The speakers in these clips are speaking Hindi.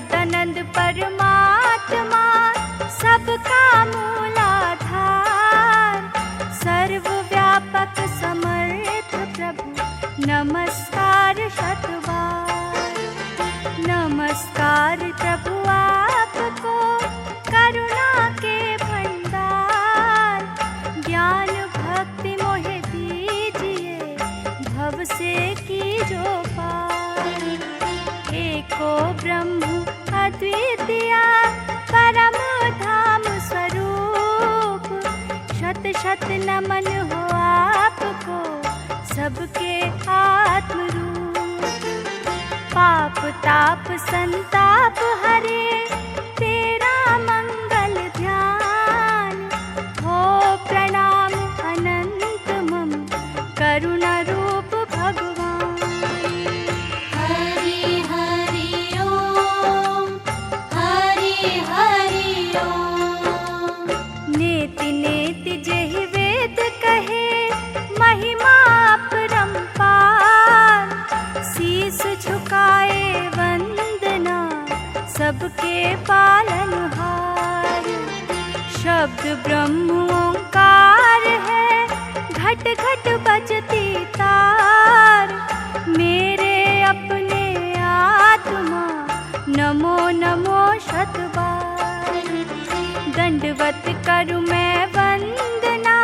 सच्चिदानंद परमात्मा सबका मूलाधार, सर्वव्यापक समर्थ प्रभु नमस्कार शतबार। नमस्कार प्रभु आपको करुणा के भंडार, ज्ञान भक्ति मोहे दीजिए भव से कीजो पार। एको ब्रह्म अद्वितीय परम धाम स्वरूप, शत शत नमन हो आपको सबके आत्म रूप। पाप ताप संताप हरे तेरा मंगल ध्यान, हो प्रणाम अनंत मम करुणा रूप भगवान। हरि हरि ओम, हरि हरि ओम। नेति नेति जेहि वेद कहे महिमा अपरंपार, शीस झुकाए वंदना सबके पालनहार। शब्द ब्रह्म ओंकार है घट घट बजती तार, मेरे अपने आत्मा नमो नमो शतबार। दंडवत करु मैं वंदना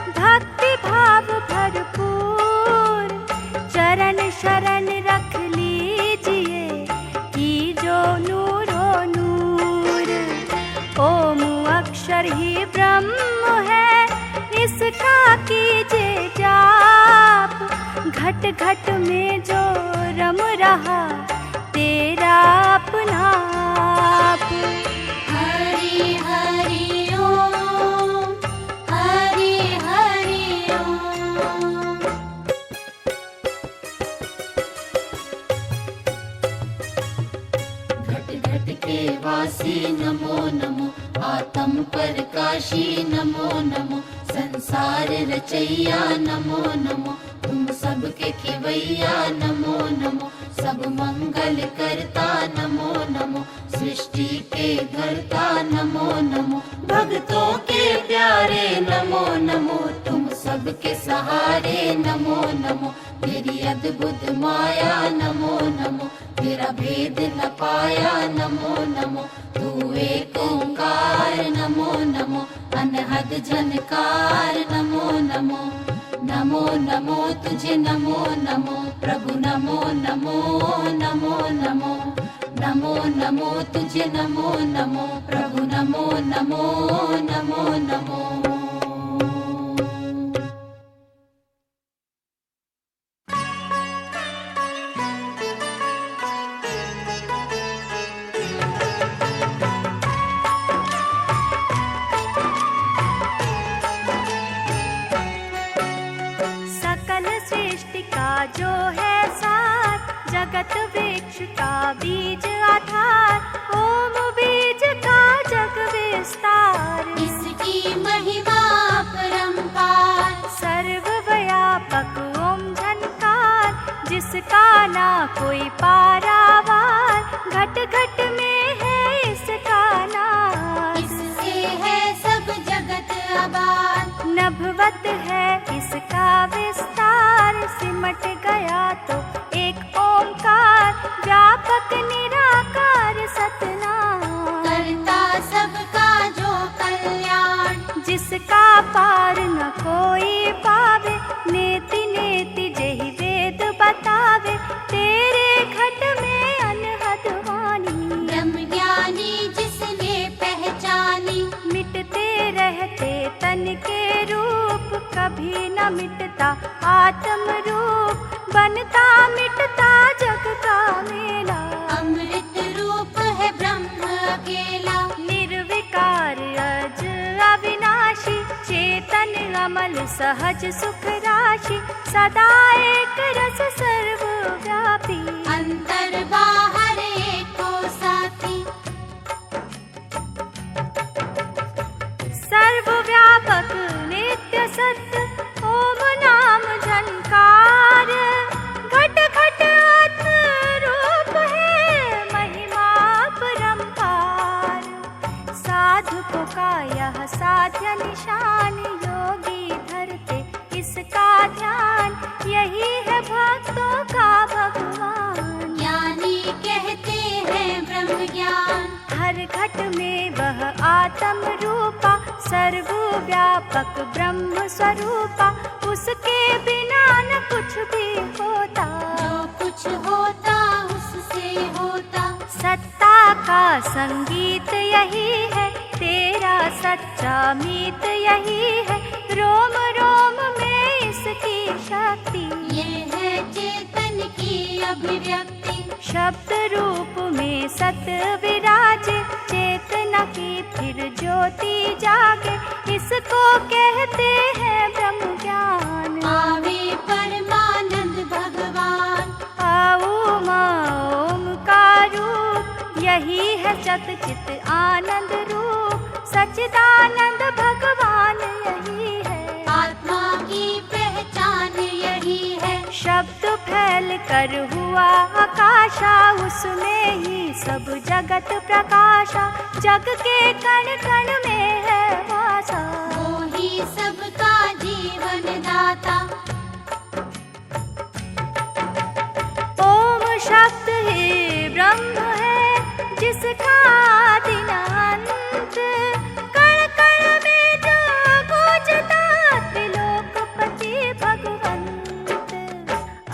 भक्ति भाव भरपूर, चरण शरण रख लीजिए कीजो नूरो नूर। ओम अक्षर ही ब्रह्म है इसका कीजिए जाप, घट घट में जो रम रहा तेरा अपना आप। हरि हरि ओम, हरि हरि ओम। घट घट के वासी नमो नमो, आत्म प्रकाशी नमो नमो, संसार रचैया नमो नमो, तुम सबके खिवैया नमो नमो, सब मंगल करता नमो नमो, सृष्टि के धरता नमो नमो, भक्तों के प्यारे नमो नमो, तुम सबके सहारे नमो नमो, तेरी अद्भुत माया नमो नमो, तेरा भेद न पाया नमो नमो, तू एक ओंकार नमो नमो, अनहद झनकार नमो नमो। नमो नमो तुझे नमो नमो प्रभु, नमो नमो नमो नमो। नमो नमो तुझे नमो नमो प्रभु, नमो नमो नमो नमो। सकल सृष्टि का जो है सार, जगत वृक्ष का बीज आधार, ओम बीज का जग विस्तार। इसकी महिमा अपरंपार, सर्वव्यापक ओम झनकार, जिसका ना कोई पारावार, घट घट में है इसका नाद। इससे है सब जगत आबाद, नभवत है इसका विस्तार, सिमट गया तो एक ओंकार, व्यापक निराकार सतनाम। करता सबका जो कल्याण, जिसका पार न कोई पावे, नेति नेति जेहि वेद बतावे, तेरे घट में अनहद वाणी। ब्रह्म ज्ञानी जिसने पहचानी, मिटते रहते तन के रूप, कभी न मिटता आत्म रूप, बनता मिटता जग का मेला। अमृत रूप है ब्रह्म अकेला, निर्विकार अज अविनाशी, चेतन अमल सहज सुख राशि, सदा एक रस सर्वव्यापी। अंतर बाहर एको साथी, सर्वव्यापक नित्य सत्य ओम नाम झनकार, घट घट आत्म रूप है महिमा लाखों का यह साध्य निशान, योगी धरते इसका ध्यान, यही है भक्तों का भगवान। ज्ञानी कहते हैं ब्रह्म ज्ञान, हर घट में वह आत्म रूपा, सर्वव्यापक ब्रह्म स्वरूपा, उसके बिना न कुछ भी होता, जो कुछ होता उससे होता। सत्ता का संगीत यही है, तेरा सच्चा मीत यही है, रोम रोम में इसकी शक्ति, ये है चेतन की अभिव्यक्ति। शब्द रूप में सत विराजे, चेतना की फिर ज्योति जागे, इसको कहते हैं ब्रह्म ज्ञान। आवे परमानंद भगवान, आओ माँ ओम का रूप, यही है सत चित आनंद रूप, सच्चिदानंद भगवान यही है, आत्मा की पहचान यही है। शब्द फैल कर हुआ आकाशा, उसमें ही सब जगत प्रकाशा, जग के कण कण में है वासा, वो ही सबका जीवन दाता। ओम शब्द ही ब्रह्म है, जिसका आदि न अंत, कण कण में जो गूंजता त्रिलोकपति भगवंत।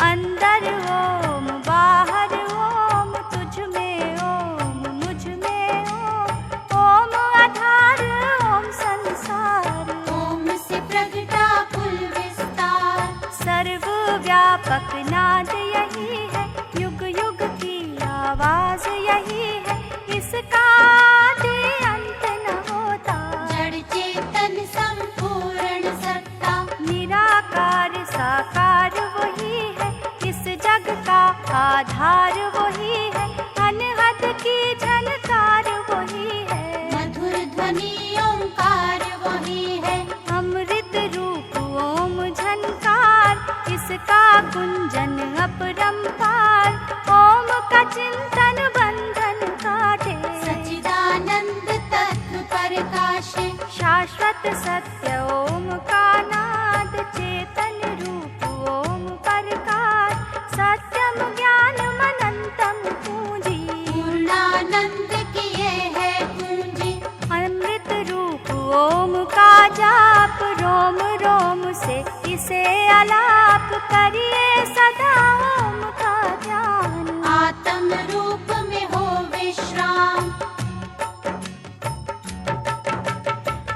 अंदर ओम बाहर ओम, तुझ में ओम मुझ में ओम, ओम आधार ओम संसार, ओम से प्रगटा कुल विस्तार। सर्वव्यापक नाद यही है, युग युग की आवाज यही है, इसका आदि अंत न होता, जड़ चेतन संपूर्ण सत्ता। निराकार साकार वही है, इस जग का आधार वही है, अनहद की झनकार वही है, मधुर ध्वनि ओंकार वही है। अमृत रूप ओम झनकार, इसका गुंजन अपरंपार, ओम का चिंतन बंधन काटे, सच्चिदानंद तत्व प्रकाशे। शाश्वत सत्य ओम का नाद, चेतन रूप ओम प्रकाश, सत्यम ज्ञानम अनंतम पूंजी, पूर्णानंद की ये है पूंजी। अमृत रूप ओम का जाप, रोम रोम से इसे आलाप, करिए सदा ओम का ध्यान, आत्म रूप में हो विश्राम।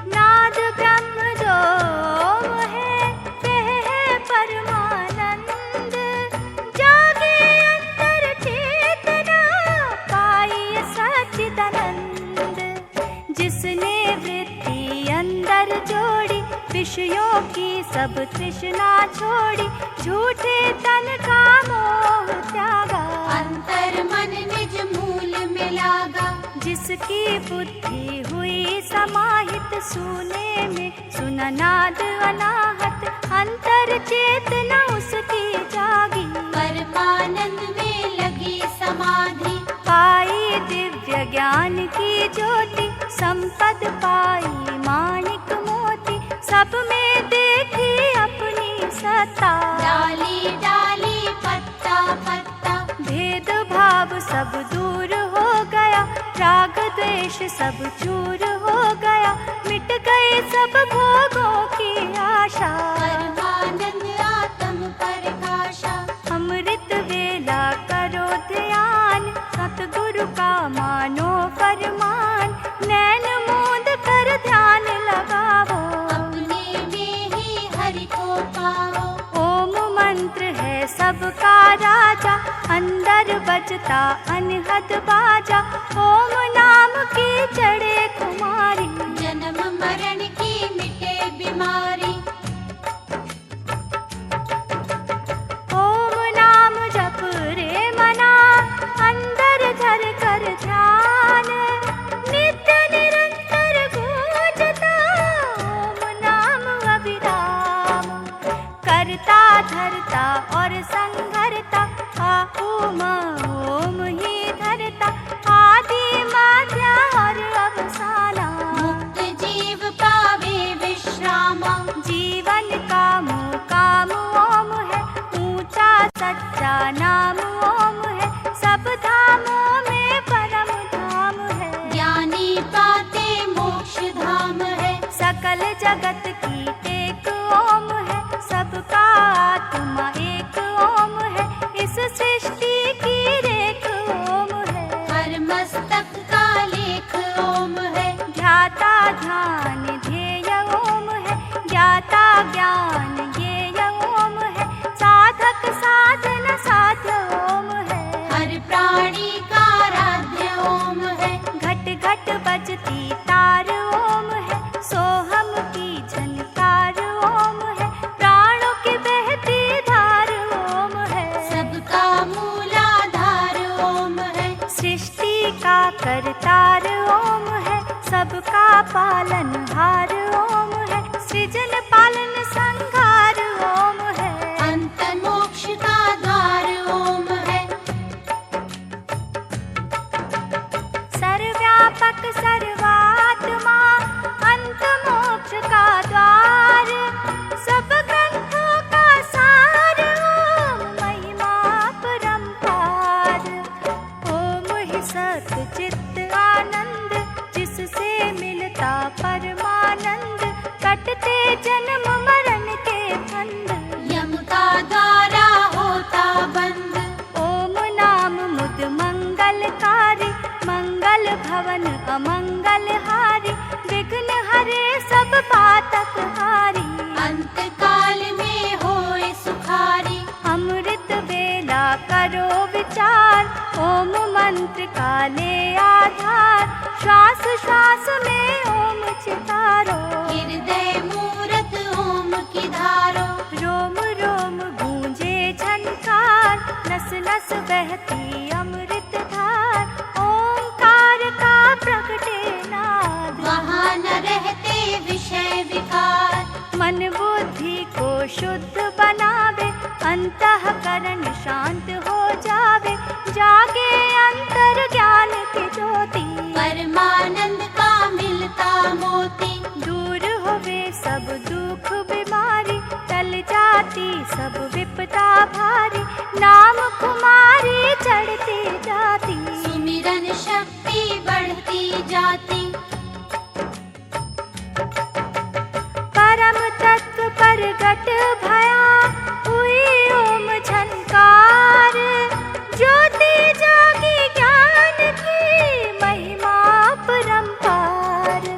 नाद ब्रह्म जो ओम है, वह है परमानंद, जागे अंतर चेतना, पाई सच्चिदानंद। जिसने वृत्ति अंदर जोड़ी, विषयों की सब तृष्णा छोड़ी, झूठे तन का मोह त्यागा, अंतर मन निज मूल में लागा। जिसकी बुद्धि हुई समाहित, सुने में सुना नाद अनाहत, अंतर चेतना उसकी जागी, परमानंद में लगी समाधि। पाई दिव्य ज्ञान की ज्योति, संपद पाई माणिक मोती, सब में देखी अपनी सत्ता, डाली डाली पत्ता पत्ता। भेद भाव सब दूर हो गया, राग द्वेष सब चूर हो गया, मिट गए सब भोगों की आशा, परमानंद आत्म प्रकाशा। अमृत वेला करो ध्यान, सतगुरु का मानो फरमान, नैन मूंद कर ध्यान लगाओ, अपने में ही हरि को पाओ। ओम मंत्र है सबका राजा, अंदर बजता अनहद बाजा, ओम नाम की चढ़े कुमारी, जन्म मरण की मिटे बीमारी। ओम नाम जप रे मना, अंदर धर कर ध्यान, नित्य निरंतर गूंजता ओम नाम अविराम, करता धरता और संघरता, ओम ओम ही धरता, आदि माध्य और अब जगत की टेक ओम है, सबका आत्मा एक ओम है, इस सृष्टि की रेख ओम है। हर मस्तक का लेख ओम है, ध्याता ध्यान ध्येय ओम है, ज्ञाता ज्ञान ज्ञेय ओम है, साधक साधन साध्य ओम है। हर प्राणी का आराध्य ओम है, घट घट बजती तार ओम है, सोहम की झनकार ओम है, प्राणों की बहती धार ओम है। सबका मूलाधार ओम है, सृष्टि का करतार ओम है, सबका पालनहार ओम है, सृजन पालन संहार ओम है। अंत मोक्ष का द्वार ओम है, सर्वव्यापक सर्वात्मा अंत मोक्ष का द्वार, सब ग्रंथों का सार ओम महिमा परंपार। ओम ही सत चित्त आनंद, जिससे मिलता परमानंद, कटते जन्म मरण के फंद। यम का द्वारा होता बंद, ओम नाम मुद मंगलकारी, मंगल भवन अमंगल हारी, विघ्न हरे सब पातक हारी। अंत काल में होए सुखारी, अमृत वेला करो विचार, ओम मंत्र का ले आधार, श्वास श्वास में ओम चितारो। हृदय मूरत ओम की धारो, रोम रोम गूंजे झनकार, नस नस बहती अमृत धार, ओंकार का प्रगटे नाद। वहाँ न रहते विषय विकार, मन बुद्धि को शुद्ध बनावे, अंतःकरण शांत हो जावे, जागे अंतर ज्ञान की ज्योति। परमानंद का मिलता मोती, दूर होवे सब दुख बीमारी, टल जाती सब विपदा भारी, नाम कुमारी चढ़ती जाती। सुमिरन शक्ति बढ़ती जाती, परम तत्व प्रगट भया, हुई ओम झनकार, ज्योति जागी ज्ञान की महिमा परंपार।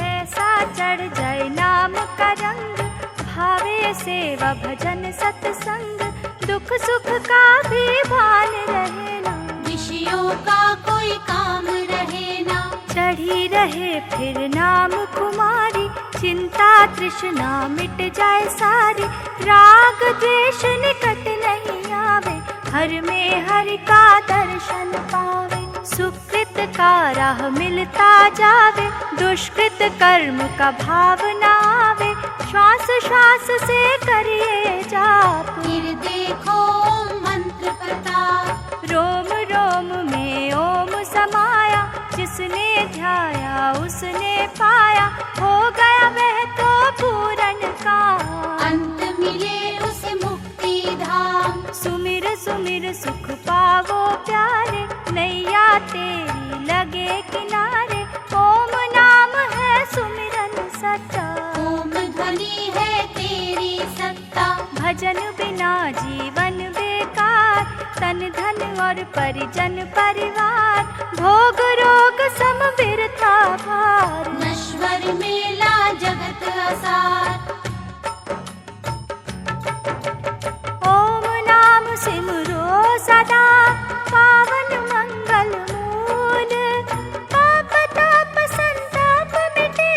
ऐसा चढ़ जाए नाम का रंग, भावे सेवा भजन सत्संग, दुख सुख का भी भान रहे ना। विषयों का कोई काम रहे ना, चढ़ी रहे फिर नाम कुमारी, चिंता तृष्णा मिट जाए सारी, राग द्वेष निकट नहीं आवे, हर में हरि का दर्शन पावे। सुकृत का राह मिलता जावे, दुष्कृत कर्म का भाव न आवे, श्वास श्वास से करिए जाप। फिर देखो ओम मंत्र प्रताप, रोम रोम में ओम समाया, जिसने ध्याया उसने पाया, हो गया वह तो पूर्ण काम। अंत मिले उसे मुक्ति धाम, सुमिर सुमिर सुख पावो प्यारे, नैया तेरी लगे किनारे, ओम नाम है सुमिरन सच्चा। ओम ध्वनि है तेरी सत्ता, भजन बिना जीवन बेकार, तन धन और परिजन परिवार, भोग रोग सम बिरथा भार। नश्वर मेला जगत असार, ओम नाम सिमरो सदा, पावन मंगल मूल, पाप ताप संताप मिटे,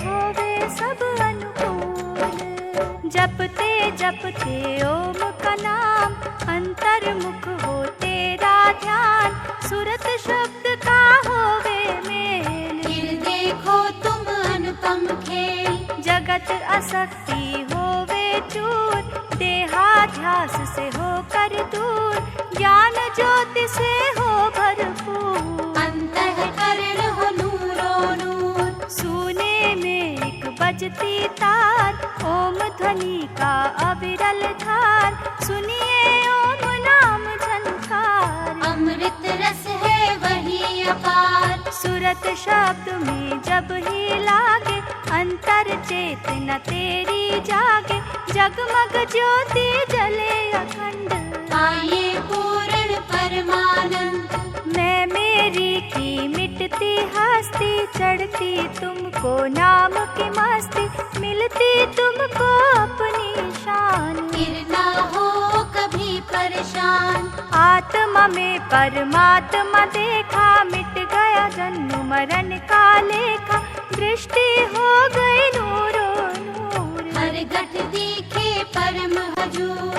होवे सब अनुकूल। जपते जपते ओम का नाम, अंतर्मुख हो तेरा ध्यान, सुरत शब्द का होवे मेल। फिर देखो तुम अनुपम खेल, जगत असक्ति होवे चूर, देहाध्यास से होकर दूर, ज्ञान ज्योति से हो भरपूर। अंतःकरण हो नूरो नूर, सूने में एक बजती तार, ओम ध्वनि का अविरल धार, सुनिए ओम नाम झनकार। अमृत रस है वही अपार, सुरत शब्द में जब ही लागे, अंतर चेतना तेरी जागे, जगमग ज्योति जले अखंड। पाइए पूर्ण परमानंद। मैं मेरी की मिटती हस्ती, चढ़ती तुमको नाम की मस्ती, मिलती तुमको अपनी शान। फिर ना हो कभी परेशान। आत्मा में परमात्मा देखा, मिट गया जन्म मरण का लेखा, दृष्टि हो गई नूरो नूर। हर घट दिखे परम हजूर।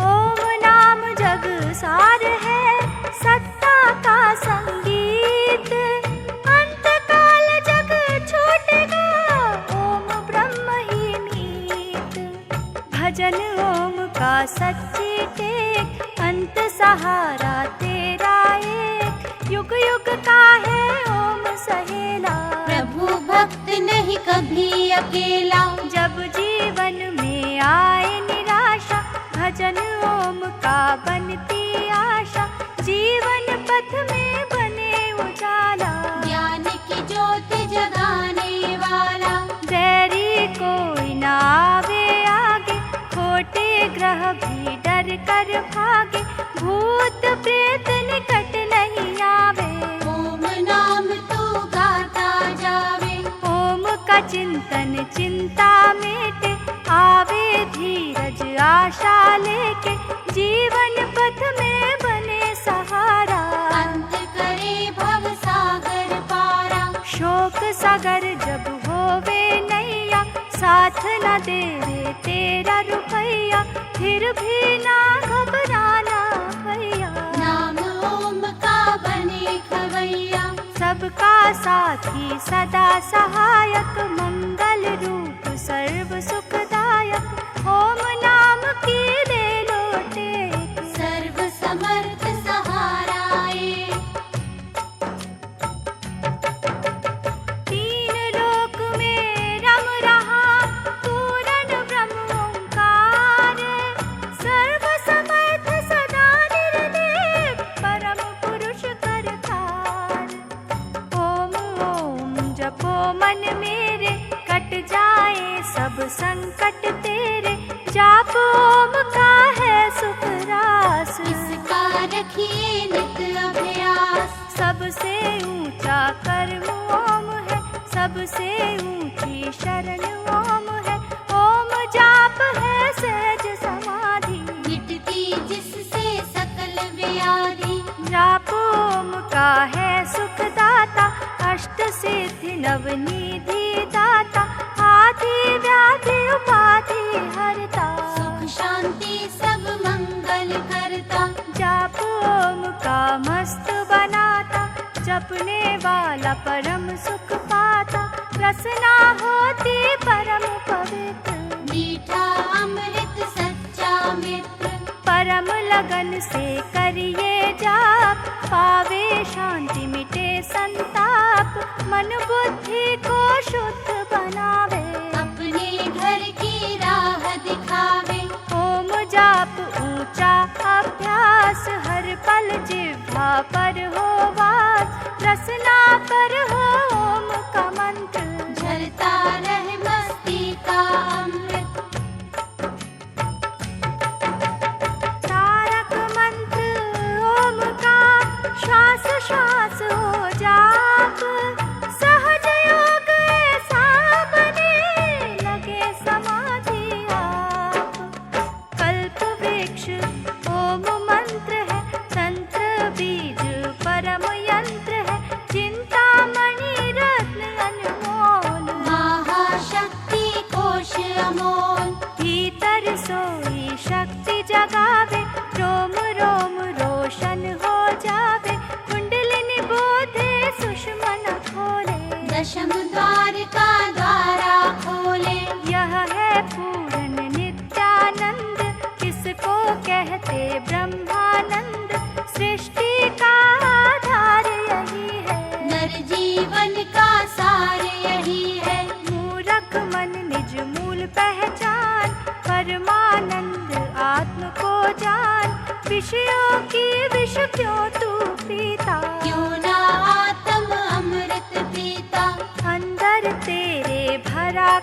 ओम नाम जग सार है, सत्ता का संगीत, अंत काल जग छूटेगा, ओम ब्रह्म ही मीत। भजन ओम का सच्ची टेक, अंत सहारा तेरा एक, युग युग का है ओम सहेला। प्रभु भक्त नहीं कभी अकेला। जब जीवन में आए निराशा, भजन ओम का बनती आशा, जीवन पथ में बने उजाला। ज्ञान की ज्योति जगाने वाला। बैरी कोई ना आवे आगे, खोटे ग्रह भी डर कर भागे, भूत प्रेत निकट नहीं आवे। ओम नाम तू गाता जावे। ओम का चिंतन चिंता मेटे, आवे धीरज आशा लेके, जीवन पथ में बने सहारा। अंत करे भव सागर पारा। शोक सागर जब होवे नैया, साथ न दे रे तेरा रुपैया, फिर भी ना घबराना भैया। नाम ओम का बने खवैया। सबका साथी सदा सहायक, मंगल रूप सर्व सुखदायक, ओम नाम की ले लो टेक। सर्व समर्थ सहाराए। तीन लोक में रम रहा पूर्ण ब्रह्म ओंकार, सर्व समर्थ सदा निर्लेप, परम पुरुष करतार। ओम ओम जपो मन मेरे, कट जाए सब संकट तेरे, जाप ओम का है सुख रास। इसका रखिए नित अभ्यास। सबसे ऊंचा कर्म ओम है, सबसे ऊंची शरण ओम है, ओम जाप है सहज समाधि, मिटती जिससे सकल व्याधि। जाप ओम का है सुखदाता, अष्ट सिद्धि नवनिधि दाता, आदि व्याधि उपाधि हरता। सुख शांति सब मंगल करता। जाप ओम का मस्त बनाता, जपने वाला परम सुख पाता, रसना होती परम पवित्र। मीठा अमृत सच्चा मित्र। परम लगन से करिए जाप, पावे शांति मिटे संताप, मन बुद्धि को शुद्ध बनावे, अपने घर की राह दिखावे। ओम जाप ऊंचा अभ्यास, हर पल जिह्वा पर हो वास, रसना पर हो ओम का मंत्र, झरता रहे मस्ती का अमृत। तारक मंत्र ओम का, श्वास श्वास हो जाप, सहज योग ऐसा बने, लगे समाधि आप। कल्प वृक्ष ओम मंत्र है, तंत्र बीज परम यंत्र है, चिंतामणि रत्न अनमोल, महाशक्ति कोश अमोल। भीतर सोई शक्ति जगावे, रोम रोम रोशन हो जावे, कुंडलिनी बोधे सुषमन खोले, दशम द्वार का द्वारा खोले। यह है पूर्ण नित्यानंद, किसको कहते ब्रह्मानंद, सृष्टि का आधार यही है, नर जीवन का सार यही है। मूरख मन निज मूल पहचान, परमानंद आत्म को जान, विषयों की विष क्यों तू पीता, क्यों ना आत्म अमृत पीता।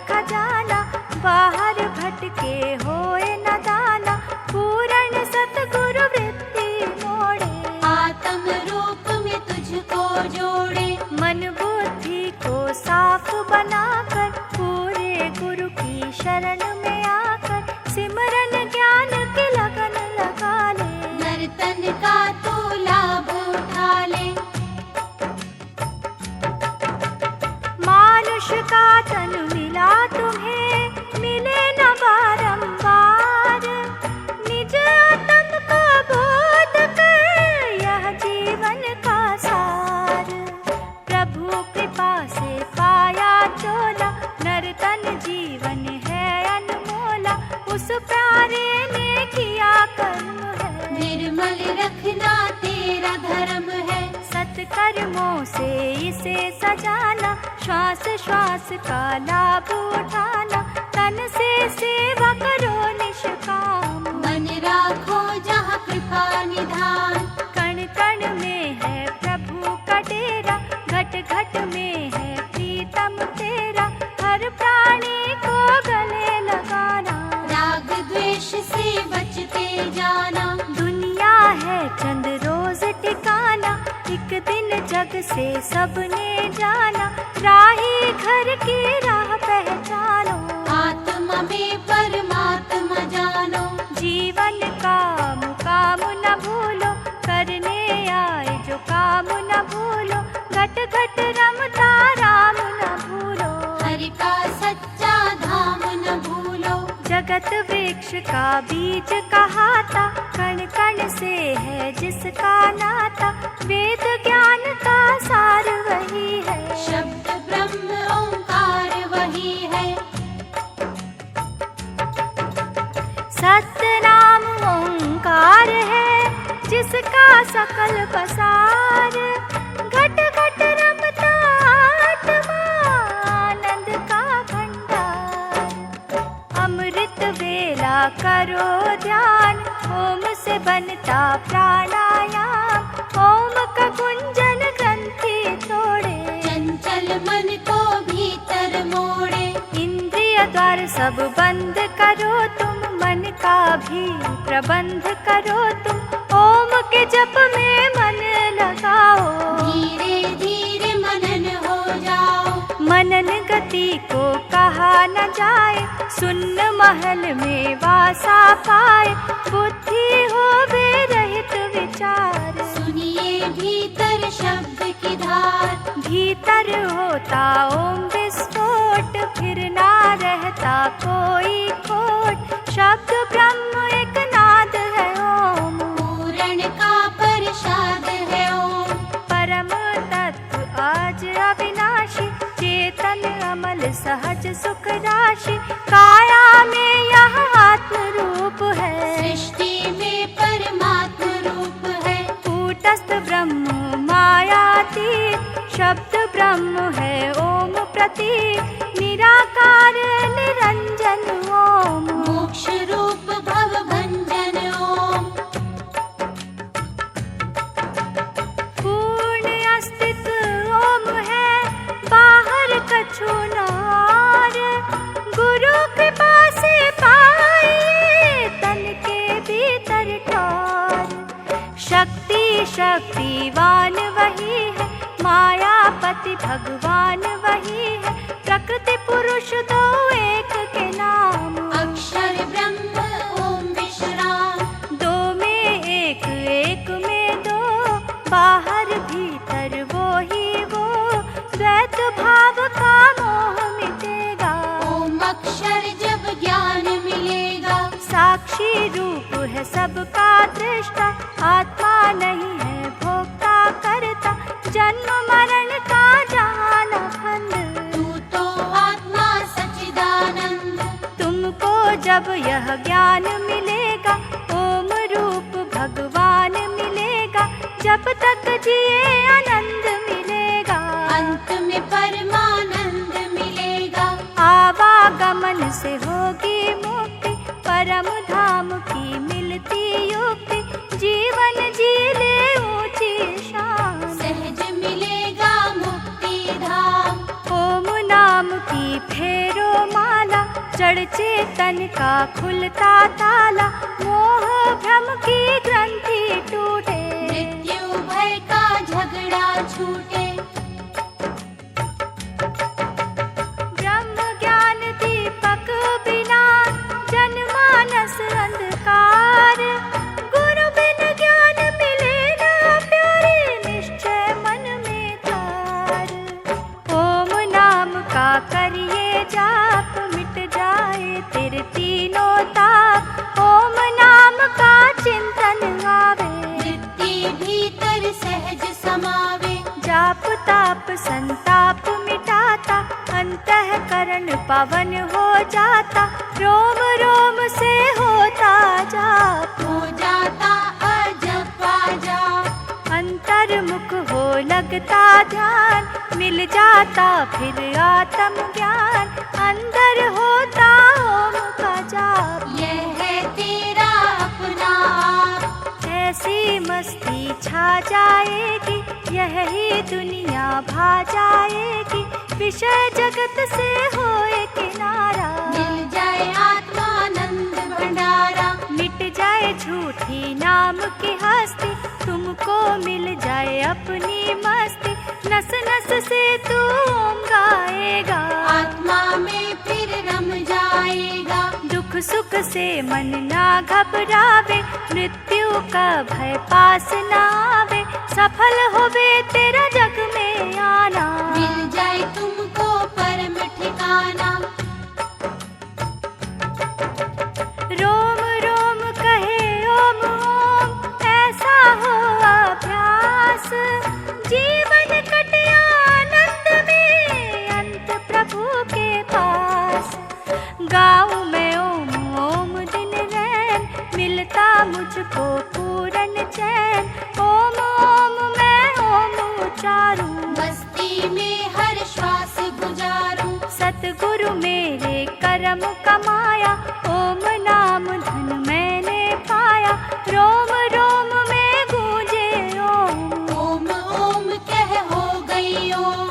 खजाना, बाहर भटके होए न दाना, पूर्ण सतगुरु वृत्ति मोड़े। आत्म रूप में तुझको जोड़े, मन बुद्धि को साफ बनाकर, पूरे गुरु की शरण में आकर, सिमरन ज्ञान की लगन लगा ले। नर्तन का तू लाभ उठा ले, मानुष का तन मिला तुम्हें, मिले न बारंबार, निज आत्म का बोध कर, यह जीवन का सार। प्रभु कृपा से पाया चोला, नर्तन जीवन है अनमोला, उस प्यारे ने किया कर्म है। निर्मल रखना तेरा धर्म है, सत्कर्मों से इसे सजाना, श्वास श्वास का लाभ उठाना, तन से सेवा करो निष्काम। मन राखो जहाँ कृपा निधान, कण कण में है प्रभु का डेरा, घट घट में है प्रीतम तेरा, हर प्राणी को गले लगाना। राग द्वेष से बचते जाना, दुनिया है चंद रोज ठिकाना, एक दिन जग से सबने जाना, राही घर की राह पहचानो। आत्मा में परमात्मा जानो, जीवन का मुकाम न भूलो, करने आए जो काम न भूलो, घट घट रमता राम न भूलो। हरि का सच्चा धाम न भूलो, जगत वृक्ष का बीज कहाता, कण कण से है जिसका नाता, वेद ज्ञान का सार वही है। शब्द ब्रह्म ओंकार वही है, सत्य नाम ओंकार है, जिसका सकल पसार, घट घट रमता आत्मा, आनंद का भंडार। अमृत वेला करो ध्यान, ओम से बनता प्राणायाम, ओम का गुंजन ग्रंथि तोड़े। चंचल मन को भीतर मोड़े, इंद्रिय द्वार सब बंद करो तुम, मन का भी प्रबंध करो तुम, ओम के जप में मन लगाओ। धीरे धीरे मनन हो जाओ, मनन गति को कहा न जाए, सुन्न महल में वासा पाए, बुद्धि होवे रहित विचार। सुनिए भीतर शब्द की धार, भीतर होता ओम विस्फोट, फिर ना रहता कोई खोट, शब्द ब्रह्म एक नाद है ओम। पूर्ण का प्रसाद है ओम, परम तत्व आज अविनाशी, चेतन अमल सहज सुख राशि, काया में यह आत्म रूप है। सृष्टि में परमात्म रूप है, कूटस्थ ब्रह्म मायातीत, शब्द ब्रह्म है ओम प्रतीक, निराकार निरंजन ओम। मोक्ष रूप भव भंजन ओम, पूर्ण अस्तित्व ओम है, बाहर कछु नार, गुरु कृपा से पाए तन के भीतर ठौर। शक्ति शक्तिवान वही है, मायापति भगवान वही है, प्रकृति पुरुष दो एक के नाम। अक्षर ब्रह्म ओम विश्राम, दो में एक, एक में दो, बाहर भीतर वो ही वो, द्वैत भाव का मोह मिटेगा। ओम अक्षर जब ज्ञान मिलेगा, साक्षी रूप है सबका दृष्टा, आत्मा नहीं है भोक्ता करता, जन्म मरण का जान खंड। तू तो आत्मा सच्चिदानंद, तुमको जब यह ज्ञान मिलेगा, ओम रूप भगवान मिलेगा, जब तक जिए आनंद मिलेगा। अंत में परमानंद मिलेगा, आवागमन से होगी मुक्ति, परम धाम की मिलती युक्ति, जीवन जी ले ऊंची शान। सहज मिलेगा मुक्ति धाम, ओम नाम की फेरो जड़ चेतन का खुलता ताला, मोह भ्रम की ग्रंथि टूटे, मृत्यु भय का झगड़ा छूटे। ब्रह्म ज्ञान दीपक बिना जनमानस अंधकार, गुरु बिन ज्ञान मिले ना प्यारे, निश्चय मन में तार। ओम नाम का करिए जाप, मिट जाए तेरे तीनों ताप। ओम नाम का चिंतन आवे, वृत्ति भीतर सहज समावे। जाप ताप संताप मिटाता, अंतःकरण पावन हो जाता। रोम रोम से होता जाप, हो जाता अजपा जाप। अंतर्मुख हो लगता ध्यान, मिल जाता फिर आत्म ज्ञान। अंदर होता ओम का जाप, यह है तेरा अपना आप। ऐसी मस्ती छा जाएगी, यह ही दुनिया भा जाएगी। विषय जगत से होए किनारा, मिल जाए आत्मानंद भंडारा। मिट जाए झूठी नाम की हस्ती, तुमको मिल जाए अपनी मस्ती। नस नस से तू ओम गाएगा, आत्मा में फिर रम जाएगा। दुख सुख से मन ना घबरावे, मृत्यु का भय पास ना आवे। सफल होवे तेरा जग में आना, मिल जाए तुमको परम ठिकाना। रोम रोम कहे ओम ओम, ऐसा हो अभ्यास। जीवन कटे आनंद में, अंत प्रभु के पास। गाऊं मैं ओम ओम दिन रैन, मिलता मुझको पूरन चैन। ओम ओम मैं ओम उचारूं, मस्ती में हर श्वास गुजारूं। सतगुरु मेरे कर्म कमाया, ओम नाम धन मैंने पाया। रोम रोम में गूंजे ओम, ओम ओम कह हो गई ओम।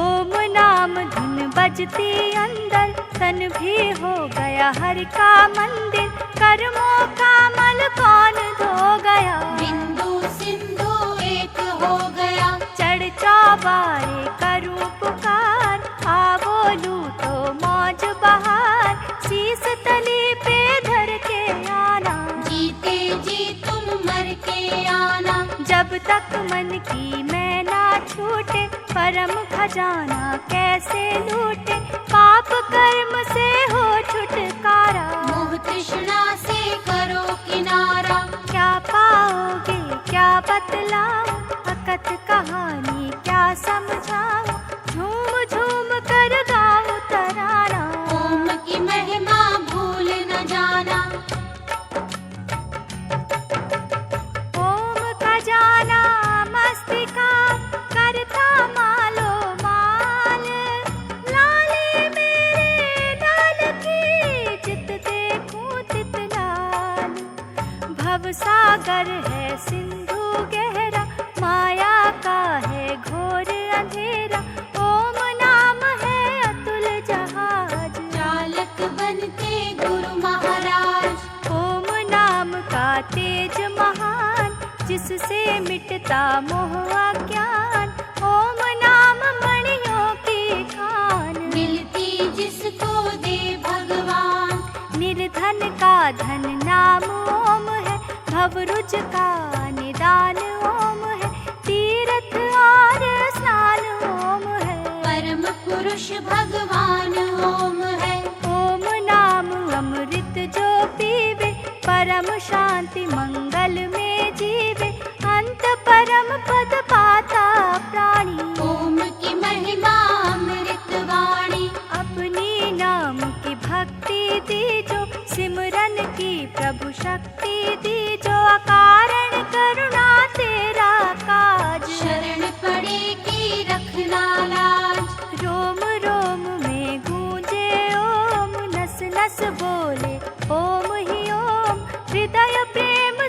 ओम नाम धुन बजती अंदर, तन भी हो गया हर का मंदिर। कर्मों का मल कौन धो गया, बिंदु सिंधु एक हो गया। चढ़ चौबारे करूं पुकार, आवो लूटो मौज बहार। शीस तली पे धर के आना, जीते जी तुम मर के आना। जब तक मन की मैं ना छूटे, परम खजाना कैसे लूटे। पाप कर्म से हो छुटकारा, मोह तृष्णा से करो किनारा। क्या पाओगे क्या बतलाऊं, अकथ कहानी क्या समझाऊं। झूम झूम कर गाऊं तराना, ओम की महिमा भूल न जाना। ओम का जाना मस्ती का करता मालो माल। लाले मेरे लाल की जित देखूं तित लाल। भव सागर है सिंधु गहरा, माया का है घोर अंधेरा। ओम नाम है अतुल जहाज, चालक बनते गुरु महाराज। ओम नाम का तेज महान, जिससे मिटता मोह अज्ञान। ओम नाम मणियों की खान, मिलती जिसको दे भगवान। निर्धन का धन नाम ओम है, भवरुज का निदान ओम है। तीर्थ और स्नान ओम है, परम पुरुष भगवान ओम है। ओम नाम अमृत जो पीवे, परम शांति मंगल में जीवे। अंत परम पद पाता प्राणी, ओम की महिमा अमृत वाणी। अपनी नाम की भक्ति दीजो, सिमरन की प्रभु शक्ति दीजो। अकारण करुणा तेरा काज, शरण पड़े की रखना लाज। रोम रोम में गूंजे ओम, नस नस बोले ओम ही ओम। हृदय प्रेम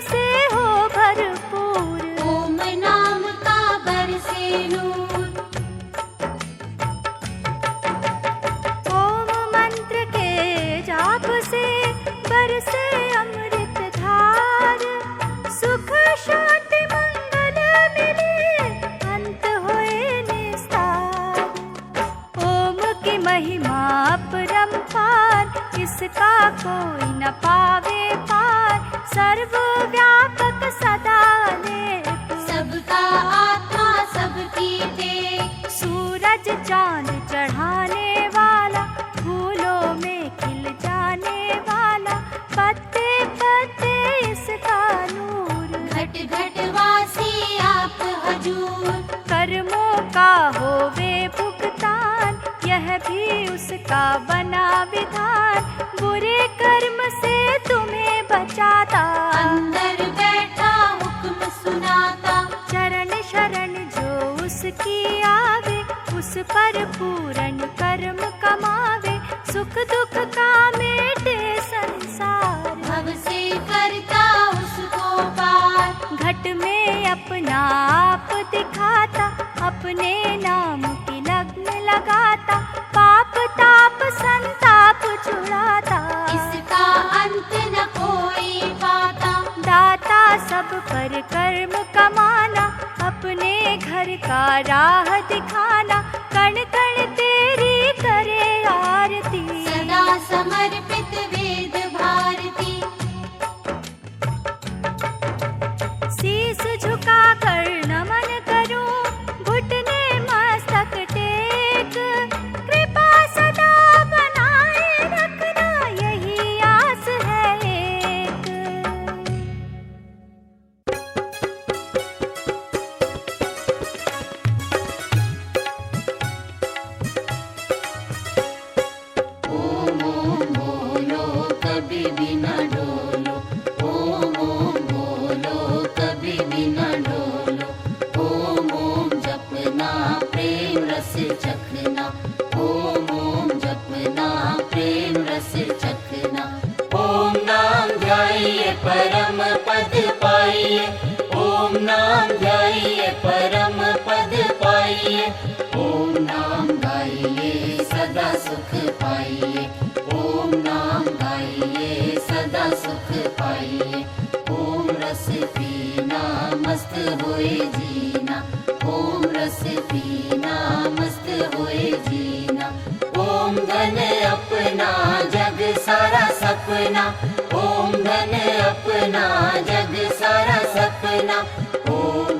चांद चढ़ाने वाला, फूलों में खिल जाने वाला, पत्ते पत्ते इसका नूर। घट घट वासी आप हजूर, कर्मों का होवे भुगतान, यह भी उसका बना विधान। बुरे कर्म से तुम्हें बचाता, अंदर बैठा हुक्म सुनाता। चरण शरण जो उसकी आवे, उस पर पूर्ण कर्म कमावे। सुख दुख का मेटे संसार, भव से करता उसको पार। घट में अपना आप दिखाता, अपने नाम की लग्न लगाता। पाप ताप संताप छुड़ाता, इसका अंत न कोई पाता। दाता सब पर कर्म कमाना, अपने घर का राह दिखाना। कण कण तेरी करे आरती, सदा समर्पित वेद भारती। शीस झुका कर नमन करूं, घुटने मस्तक टेक। कृपा सदा बनाए रखना, यही आस है एक। ओम ओम बोलो कभी भी न डोलो। ओम ओम बोलो कभी भी न डोलो। ओम ओम जपना प्रेम रस चखना। ओम ओम जपना प्रेम रस चखना। ओम नाम ध्याइए परम पद पाइए। ओम नाम ध्याइए परम पद पाइए। ओम नाम गाइए सदा सुख पाइए। ओम नाम गाइए सदा सुख पाइए। ओम रस पीना मस्त होए जीना। ओम रस पीना मस्त होए जीना। ओम धन अपना जग सारा सपना। ओम धन अपना जग सारा सपना। ओम